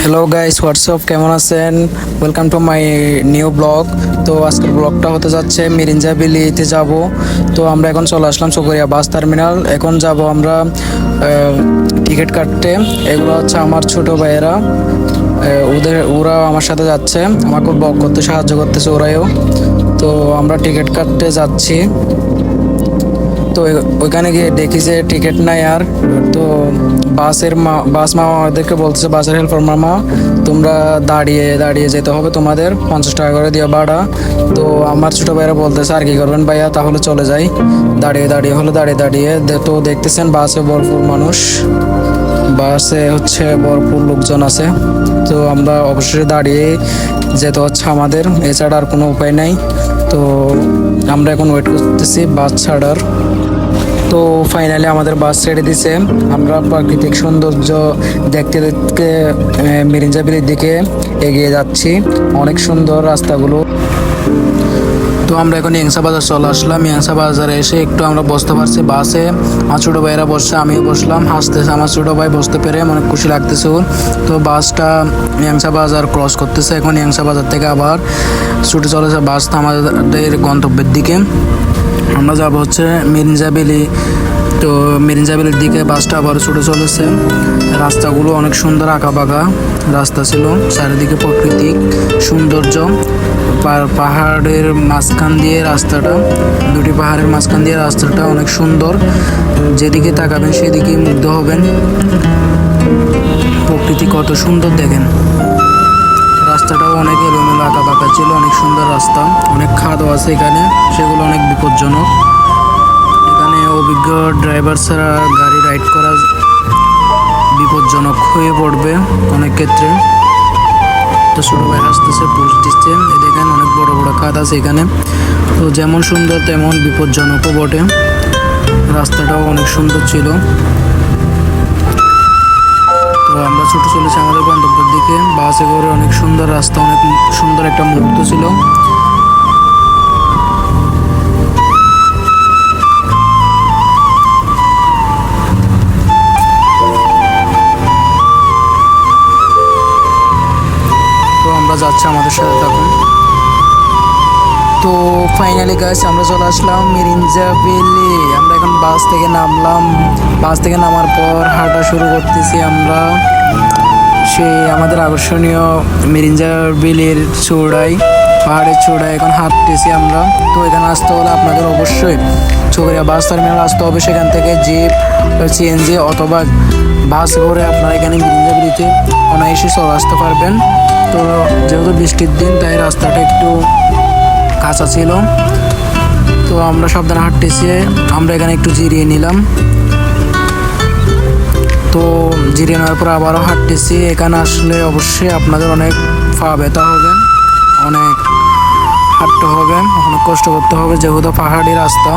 Hello guys, WhatsApp, কেমন আছেন? Welcome to my new blog. তো আজকের ব্লগটা হতে যাচ্ছে মিরিঞ্জা ভ্যালিতে যাব। তো আমরা এখন চলে আসলাম চকরিয়া বাস টার্মিনাল। এখন যাব আমরা টিকিট কাটতে। এগুলো হচ্ছে আমার ছোট ভাইয়েরা, ওরা আমার সাথে যাচ্ছে, আমাকে ব্লগ করতে সাহায্য করতেছে ওরাও। তো আমরা টিকিট কাটতে যাচ্ছি। তো ওইখানে গিয়ে দেখি যে টিকিট নাই আর। তো বাস মামা আমাদেরকে বলতেছে, বাসের হেল্পার মামা, তোমরা দাঁড়িয়ে দাঁড়িয়ে যেতে হবে, তোমাদের 50 টাকা করে দিয়ে ভাড়া। তো আমার ছোটো ভাইরা বলতেছে, আর কি করবেন ভাইয়া, তাহলে চলে যাই। দাঁড়িয়ে দাঁড়িয়ে হলো, দাঁড়িয়ে দাঁড়িয়ে তো দেখতেছেন বাসে ভরপুর মানুষ, বাসে হচ্ছে ভরপুর লোকজন আছে। তো আমরা অবশ্যই দাঁড়িয়ে যেতে হচ্ছে আমাদের, এছাড়া আর কোনো উপায় নাই। তো আমরা এখন ওয়েট করতেছি বাস ছাড়ার। তো ফাইনালি আমাদের বাস ছেড়ে দিছে। আমরা প্রাকৃতিক সৌন্দর্য দেখতে দেখতে মিরিঞ্জা ভ্যালির দিকে এগিয়ে যাচ্ছি। অনেক সুন্দর রাস্তাগুলো। তো আমরা এখন ইয়াংসা বাজার চলে আসলাম। ইয়াংসা বাজারে এসে একটু আমরা বসতে পারছি বাসে। আমার ছোটো ভাইয়েরা বসছে, আমিও বসলাম। হাসতেছে আমার ছোটো ভাই, বসতে পেরে অনেক খুশি লাগতেছে ওর। তো বাসটা ইয়াংসা বাজার ক্রস করতেছে। এখন ইয়াংসা বাজার থেকে আবার ছুটে চলেছে বাসটা আমাদের গন্তব্যের দিকে। আমরা যাব হচ্ছে মিরিঞ্জা ভ্যালি। তো মিরিঞ্জা ভ্যালির দিকে বাসটা আবার ছুটে চলেছে। রাস্তাগুলো অনেক সুন্দর, আঁকা বাঁকা রাস্তা ছিল, চারিদিকে প্রাকৃতিক সৌন্দর্য। পাহাড়ের মাঝখান দিয়ে রাস্তাটা, দুটি পাহাড়ের মাঝখান দিয়ে রাস্তাটা অনেক সুন্দর। যেদিকে তাকাবেন সেদিকেই মুগ্ধ হবেন। প্রকৃতি কত সুন্দর দেখেন। রাস্তাটাও অনেক এলোমেলো, আঁকা বাঁকা ছিল, অনেক সুন্দর রাস্তা। অনেক খাদও আছে এখানে, সেগুলো অনেক বিপজ্জনক। এখানে অভিজ্ঞ ড্রাইভার ছাড়া গাড়ি রাইড করা বিপজ্জনক হয়ে পড়বে অনেক ক্ষেত্রে। তো ছোটো ভাই হাসতেছে, পোস্ট দিচ্ছে। দেখেন অনেক বড় বড় খাদ আছে এখানে। তো যেমন সুন্দর তেমন বিপজ্জনকও বটে। রাস্তাটাও অনেক সুন্দর ছিল। তো আমরা ছুটে চলেছি আমাদের গন্তব্যের দিকে বাসে করে। অনেক সুন্দর রাস্তা, অনেক সুন্দর একটা মুহূর্ত ছিল। তো আমরা যাচ্ছি, আমাদের সাথে থাকুন। তো ফাইনালি গাইস, আমরা চলে আসলাম মিরিঞ্জা ভ্যালি। আমরা এখন বাস থেকে নামলাম। বাস থেকে নামার পর হাঁটা শুরু করতেছি আমরা সেই আমাদের আকর্ষণীয় মিরিঞ্জা ভ্যালির চূড়ায়, পাহাড়ের চূড়ায় এখন হাঁটতেছি আমরা। তো এখানে আসতে হলে আপনাদের অবশ্যই চকরিয়া বাস টার্মিনাল আসতে হবে। সেখান থেকে জিপ, সিএনজি অথবা বাস করে আপনারা এখানে মিরিঞ্জা ভ্যালিতে অনায়াসে চলে আসতে পারবেন। তো যেহেতু বৃষ্টির দিন, তাই রাস্তাটা একটু কাঁচা ছিল। তো আমরা সাবধানে হাঁটতেছি। আমরা এখানে একটু জিরিয়ে নিলাম। তো জিরিয়ে নেওয়ার পর আবারও হাঁটতেছি। এখানে আসলে অবশ্যই আপনাদের অনেক পা ব্যথা হবে, অনেক হাঁটতে হবে, অনেক কষ্ট করতে হবে, যেহেতু পাহাড়ি রাস্তা।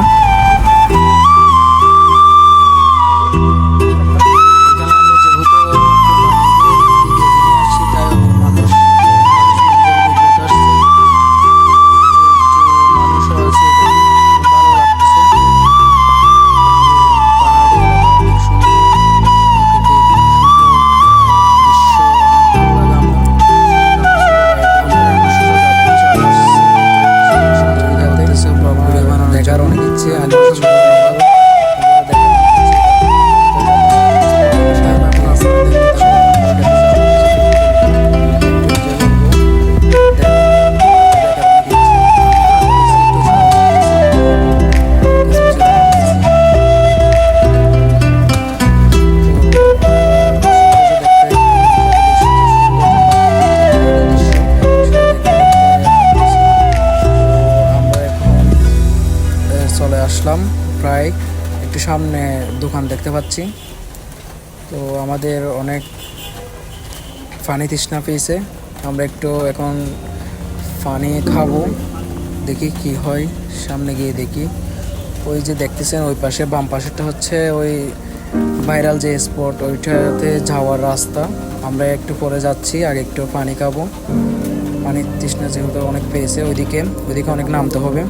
আসলাম প্রায় একটু সামনে দোকান দেখতে পাচ্ছি। তো আমাদের অনেক পানি তৃষ্ণা পেয়েছে। আমরা একটু এখন পানি খাবো, দেখি কি হয়। সামনে গিয়ে দেখি, ওই যে দেখতেছেন ওই পাশে, বাম পাশেরটা হচ্ছে ওই ভাইরাল যে স্পট, ওইটাতে যাওয়ার রাস্তা। আমরা একটু পরে যাচ্ছি, আগে একটু পানি খাবো। পানির তৃষ্ণা যেহেতু অনেক পেয়েছে, ওইদিকে অনেক নামতে হবে,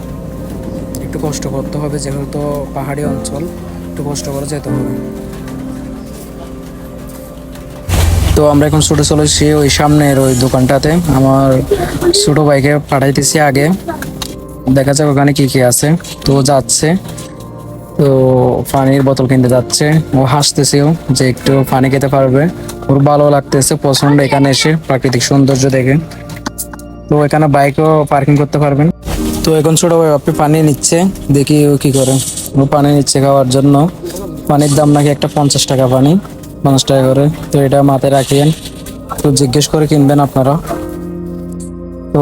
একটু কষ্ট করতে হবে, যেহেতু পাহাড়ি অঞ্চল, একটু কষ্ট করে যেতে হবে। তো তো আমরা এখন ছুটে চলেছি ওই সামনের ওই দোকানটাতে। আমার ছোট ভাইকে পাঠাইতেছি আগে, দেখা যাক ওখানে কি কি আছে। তো যাচ্ছে, তো পানির বোতল কিনতে যাচ্ছে। ও হাসতেছেও যে একটু পানি খেতে পারবে, ওর ভালো লাগতেছে পছন্দ এখানে এসে প্রাকৃতিক সৌন্দর্য দেখে। তো এখানে বাইকও পার্কিং করতে পারবেন। তো এখন ছোট ভাই আপনি পানি নিচ্ছে, দেখি ও কি করে। ও পানি নিচ্ছে খাওয়ার জন্য। পানির দাম নাকি একটা 50 টাকা, পানি 50 টাকা করে। তো এটা মাথায় রাখিয়েন, তো জিজ্ঞেস করে কিনবেন আপনারা। তো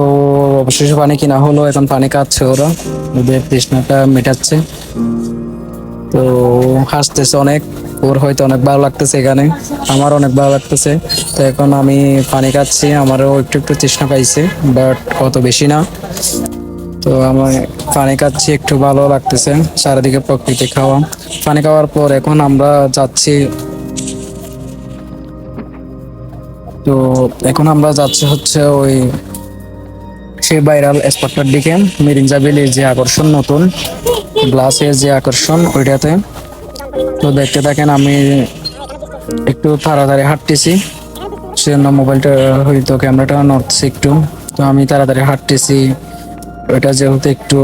অবশেষে পানি কিনা হলো, এখন পানি খাচ্ছে ওরা, ওদের তৃষ্ণাটা মেটাচ্ছে। তো হাসতেছে অনেক, ওর হয়তো অনেক ভালো লাগতেছে এখানে, আমার অনেক ভালো লাগতেছে। তো এখন আমি পানি খাচ্ছি, আমারও একটু একটু তৃষ্ণা পাইছে, বাট অত বেশি না। তো আমার পানি খাচ্ছি, একটু ভালো লাগতেছে, চারিদিকে প্রকৃতি খাওয়া। পানি খাওয়ার পর এখন আমরা যাচ্ছি, তো এখন আমরা যাচ্ছি হচ্ছে ওই সেই ভাইরাল স্পটটার দিকে, মিরিঞ্জা ভ্যালির যে আকর্ষণ, নতুন গ্লাসের যে আকর্ষণ ওইটাতে। তো দেখতে থাকেন, আমি একটু তাড়াতাড়ি হাঁটতেছি, সেজন্য মোবাইলটা হয়তো ক্যামেরাটা নড়ছে একটু। তো আমি তাড়াতাড়ি হাঁটতেছি, ওইটা যেহেতু একটু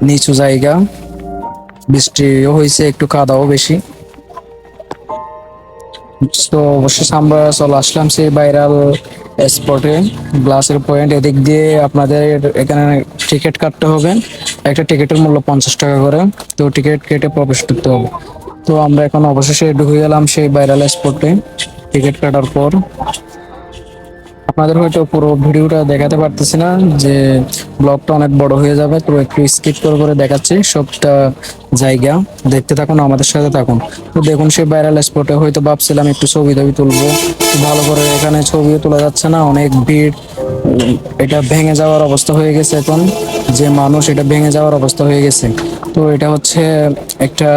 নিচু জায়গা, বৃষ্টিও হয়েছে, একটু কাদাও বেশি। তো অবশেষে আমরা চলে আসলাম সেই ভাইরাল স্পটে, গ্লাসের পয়েন্ট। এদিক দিয়ে আপনাদের এখানে টিকিট কাটতে হবে, একটা টিকিটের মূল্য 50 টাকা করে। তো টিকিট কেটে প্রবেশ করতে হবে। তো আমরা এখন অবশেষে ঢুকে গেলাম সেই ভাইরাল স্পটে টিকিট কাটার পর। আপনাদের হয়তো পুরো ভিডিওটা দেখাতে পারতেছি না, যে ব্লগটা অনেক বড় হয়ে যাবে, তো একটু স্কিপ করে করে দেখাচ্ছি সবটা জায়গা। দেখতে থাকুন, আমাদের সাথে থাকুন। তো দেখুন সেই ভাইরাল স্পটে, হয়তো ভাবছিলাম একটু ছবি টবি তুলবো, ভালো করে এখানে ছবিও তোলা যাচ্ছে না, অনেক ভিড়। এটা ভেঙে যাওয়ার অবস্থা হয়ে গেছে এখন, যে মানুষ, এটা ভেঙে যাওয়ার অবস্থা হয়ে গেছে। তো এটা হচ্ছে একটা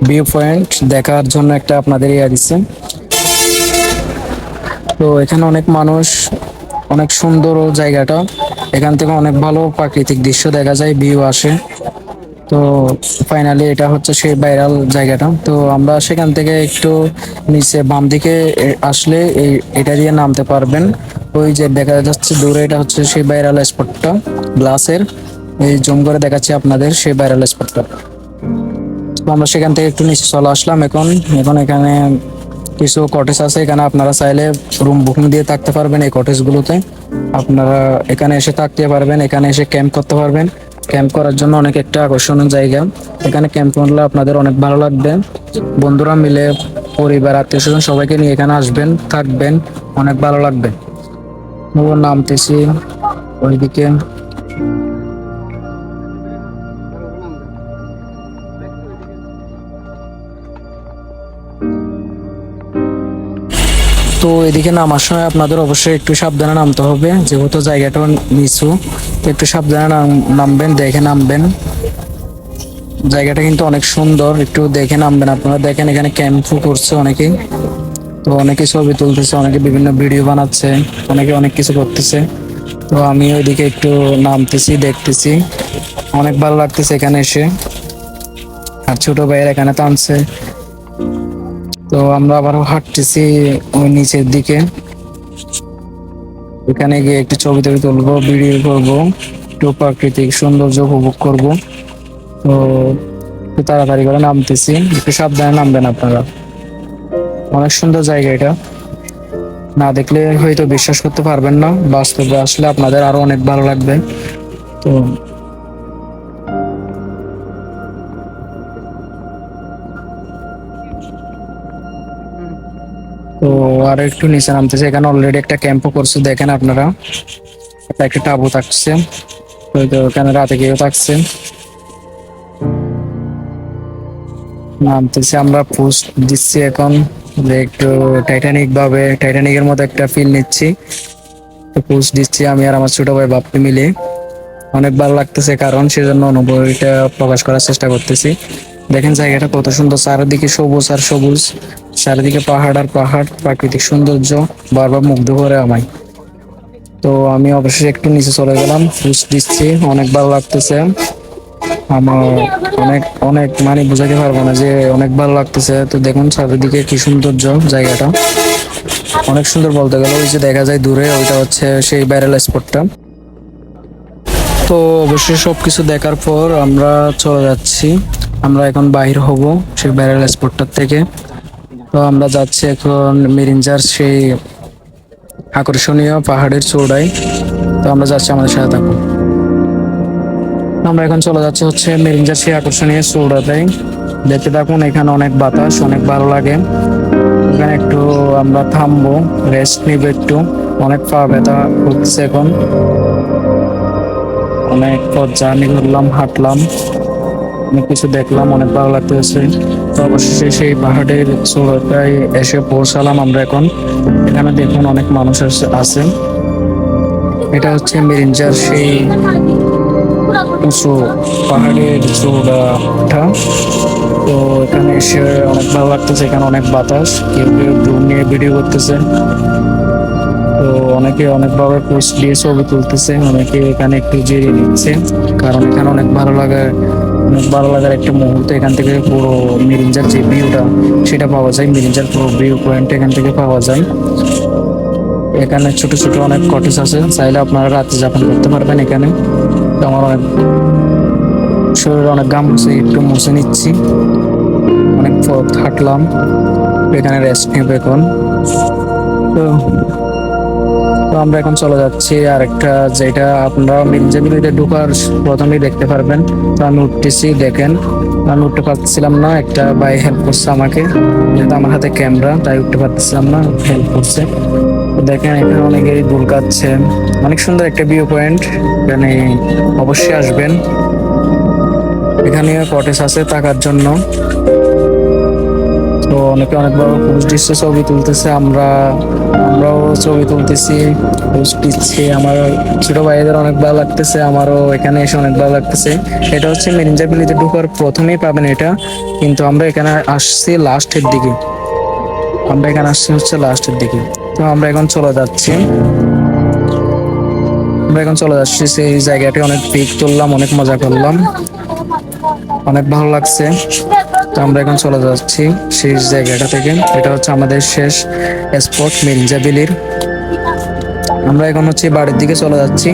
ভিউ পয়েন্ট দেখার জন্য একটা আপনাদের ইয়া দিচ্ছে। তো এখানে অনেক মানুষ, অনেক সুন্দর জায়গাটা, এখান থেকে অনেক ভালো প্রাকৃতিক দৃশ্য দেখা যায়, ভিউ আসে। তো ফাইনালি এটা হচ্ছে সেই ভাইরাল জায়গাটা। তো আমরা সেখান থেকে একটু নিচে বাম দিকে আসলে এটা দিয়ে নামতে পারবেন। ওই যে দেখা যাচ্ছে দূরে, এটা হচ্ছে সেই ভাইরাল স্পটটা গ্লাসের, এই জুম করে দেখাচ্ছি আপনাদের সেই ভাইরাল স্পটটা। তো আমরা সেখান থেকে একটু নিচে চলে আসলাম। এখন এখন এখানে কিছু কটেজ আছে, এখানে আপনারা চাইলে রুম বুকিং দিয়ে থাকতে পারবেন। এই কটেজগুলোতে আপনারা এখানে এসে থাকতে পারবেন, এখানে এসে ক্যাম্প করতে পারবেন। ক্যাম্প করার জন্য অনেক একটা আকর্ষণীয় জায়গা, এখানে ক্যাম্প করলে আপনাদের অনেক ভালো লাগবে। বন্ধুরা মিলে, পরিবার, আত্মীয় স্বজন সবাইকে নিয়ে এখানে আসবেন, থাকবেন, অনেক ভালো লাগবে। ও নামতেছি ওইদিকে। তো এদিকে নামার সময় আপনাদের অবশ্যই একটু সাবধানে নামতে হবে, যেহেতু জায়গাটা নিচু। তো একটু সাবধানে নামবেন, দেখে নামবেন। জায়গাটা কিন্তু অনেক সুন্দর, একটু দেখে নামবেন। আপনারা দেখেন এখানে ক্যাম্পও করছে অনেকেই, তো অনেকে ছবি তুলতেছে, অনেকে বিভিন্ন ভিডিও বানাচ্ছে, অনেকে অনেক কিছু করতেছে। তো আমি ওইদিকে একটু নামতেছি, দেখতেছি, অনেক ভালো লাগতেছে এখানে এসে। আর ছোট ভাইয়ের এখানে টানছে। তো আমরা আবারও হাঁটতেছি ওই নিচের দিকে, এখানে গিয়ে একটু ছবি টবি তুলবো, ভিডিও করবো, একটু প্রাকৃতিক সৌন্দর্য উপভোগ করব। তো একটু তাড়াতাড়ি করে নামতেছি, একটু সাবধানে নামবেন আপনারা। অনেক সুন্দর জায়গা এটা, না দেখলে হয়তো বিশ্বাস করতে পারবেন না, বাস্তবে আসলে আপনাদের আরো অনেক ভালো লাগবে। তো তো আর একটু নিচে নামতেছে, এখানে অলরেডি একটা ক্যাম্পও করছে, দেখেন আপনারা, একটা টাবু থাকছে, হয়তো ওখানে রাতে কেউ থাকছে। নামতেছি, আমরা পোস্ট দিচ্ছি এখন, যে একটু টাইটানিকের মতো একটা ফিল নিচ্ছি। তো পোস্ট দিচ্ছি আমি আর আমার ছোট ভাই বাপ্পি মিলে, অনেক ভালো লাগতেছে, কারণ সেজন্য অনুভূতিটা প্রকাশ করার চেষ্টা করতেছি। দেখেন জায়গাটা কত সুন্দর, চারিদিকে সবুজ আর সবুজ, চারিদিকে পাহাড় আর পাহাড়, প্রাকৃতিক সৌন্দর্য বারবার মুগ্ধ করে আমায়। তো আমি অবশ্যই একটু নিচে চলে গেলাম, পোস্ট দিচ্ছি, অনেক ভালো লাগতেছে। আমার অনেক অনেক মানে বোঝাতে পারবো না যে অনেক ভালো লাগতেছে। তো দেখুন চারিদিকে কি সৌন্দর্য, জায়গাটা অনেক সুন্দর বলতে গেলে। ওই যে দেখা যায় দূরে, ওইটা হচ্ছে সেই ভাইরাল স্পটটা। তো অবশ্যই সবকিছু দেখার পর আমরা চলে যাচ্ছি, আমরা এখন বাহির হব সেই ভাইরাল স্পটটার থেকে। তো আমরা যাচ্ছি এখন মিরিঞ্জার সেই আকর্ষণীয় পাহাড়ের চূড়ায়। তো আমরা যাচ্ছি, আমাদের সাথে থাকুন। আমরা এখন চলে যাচ্ছি হচ্ছে মিরিঞ্জার সেই আকর্ষণীয় চূড়াটাই। দেখতে থাকুন, এখানে অনেক বাতাস, অনেক ভালো লাগে। এখানে একটু আমরা থামবো, রেস্ট নিব একটু। অনেক পা ব্যথা করছে এখন, অনেক পথ জার্নি করলাম, হাঁটলাম, অনেক কিছু দেখলাম, অনেক ভালো লাগতেছে। তো অবশেষে সেই পাহাড়ের চূড়াটায় এসে পৌঁছালাম আমরা এখন। এখানে দেখুন অনেক মানুষ আছে। এটা হচ্ছে মিরিঞ্জার সেই উঁচু পাহাড়ের চূড়াটা। তো এখানে এসে অনেক ভালো লাগতেছে, এখানে অনেক বাতাস, কেউ কেউ ড্রোন নিয়ে ভিডিও করতেছে। তো অনেকে অনেকভাবে পোস্ট দিয়ে ছবি তুলতেছে, অনেকে এখানে একটু জিরিয়ে নিচ্ছে, কারণ এখানে অনেক ভালো লাগার একটা মুহূর্ত। এখান থেকে পুরো মিরিঞ্জার যে ভিউটা সেটা পাওয়া যায়, মিরিঞ্জার পুরো ভিউ পয়েন্ট এখান থেকে পাওয়া যায়। এখানে ছোট ছোট অনেক কটেজ আছে, চাইলে আপনারা রাতে যাপন করতে পারবেন এখানে। তো আমার অনেক শরীরে অনেক ঘাম হচ্ছে, একটু মুছে নিচ্ছি। অনেক পথ হাঁটলাম, এখানে রেস্ট নেব এখন। তো তো আমরা এখন চলে যাচ্ছি আরেকটা, যেটা আপনারা মির্জাবিলিতে ঢোকার প্রথমেই দেখতে পারবেন। তো আমি উঠতেছি, দেখেন আমি উঠতে পারছিলাম না, একটা ভাই হেল্প করছে আমাকে, যেহেতু আমার হাতে ক্যামেরা তাই উঠতে পারতেছিলাম না, হেল্প করছে। তো দেখেন এখানে অনেকেই দোল কাটছে, অনেক সুন্দর একটা ভিউ পয়েন্ট। এখানে অবশ্যই আসবেন, এখানে কটেজ আছে থাকার জন্য। তো অনেকে অনেক বড় পোস্ট দিচ্ছে, ছবি তুলতেছে, আমরাও ছবি তুলতেছি, পোস্ট দিচ্ছি। আমার ছোট ভাইদের অনেক ভালো লাগতেছে, আমারও এখানে এসে অনেক ভালো লাগতেছে। এটা হচ্ছে মিরিঞ্জাবিলিতে ঢোকার প্রথমেই পাবেন এটা, কিন্তু আমরা এখানে আসছি লাস্টের দিকে। তো আমরা এখন চলে যাচ্ছি, সেই জায়গাটি অনেক পিক তুললাম, অনেক মজা করলাম, অনেক ভালো লাগছে। তো আমরা এখন চলে যাচ্ছি শেষ জায়গাটা থেকে। এটা হচ্ছে আমাদের শেষ স্পট মির্জাবিলির। আমরা এখন হচ্ছে বাড়ির দিকে চলে যাচ্ছি,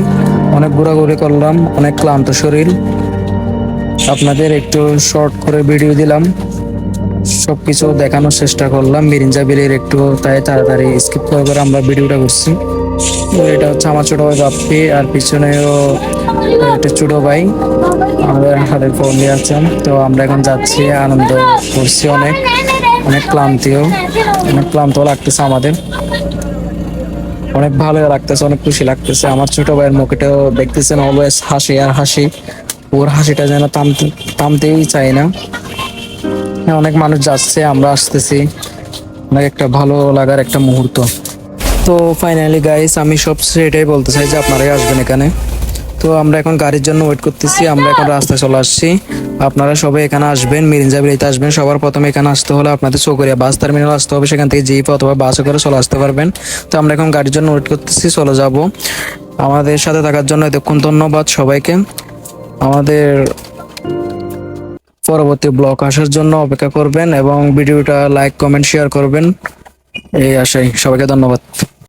অনেক ঘোরাঘুরি করলাম, অনেক ক্লান্ত শরীর। আপনাদের একটু শর্ট করে ভিডিও দিলাম, সবকিছু দেখানোর চেষ্টা করলাম মির্জাবিলির একটু, তাই তাড়াতাড়ি স্কিপ করে আমরা ভিডিওটা করছি। তো এটা হচ্ছে আমার ছোট ভাই বাপ্পি, আর পিছনেও একটা ছোট ভাই আমাদের হাতের ফোন নিয়ে আছেন। তো আমরা এখন যাচ্ছি, আনন্দ করছি, অনেক অনেক ক্লান্ত লাগতেছে আমাদের, অনেক ভালো লাগতেছে, অনেক খুশি লাগতেছে। আমার ছোট ভাইয়ের মুখেটাও দেখতেছেন অলওয়েজ হাসি আর হাসি, ওর হাসিটা যেন থামতেই চায় না। হ্যাঁ, অনেক মানুষ যাচ্ছে, আমরা আসতেছি, অনেক একটা ভালো লাগার একটা মুহূর্ত। তো ফাইনালি গাইস, আমি সবচেয়ে এটাই বলতে চাই যে আপনারাই আসবেন এখানে। তো আমরা এখন গাড়ির জন্য ওয়েট করতেছি, আমরা এখন রাস্তায় চলে আসছি। আপনারা সবাই এখানে আসবেন, মিরিঞ্জাবিলিতে আসবেন। সবার প্রথমে এখানে আসতে হলে আপনাদের চকরিয়া বাস টার্মিনাল আসতে হবে, সেখান থেকে জিপ অথবা বাসে করে চলে আসতে পারবেন। তো আমরা এখন গাড়ির জন্য ওয়েট করতেছি, চলে যাব। আমাদের সাথে থাকার জন্য এতক্ষণ ধন্যবাদ সবাইকে। আমাদের পরবর্তী ব্লগ আসার জন্য অপেক্ষা করবেন এবং ভিডিওটা লাইক কমেন্ট শেয়ার করবেন, এই আশাই। সবাইকে ধন্যবাদ।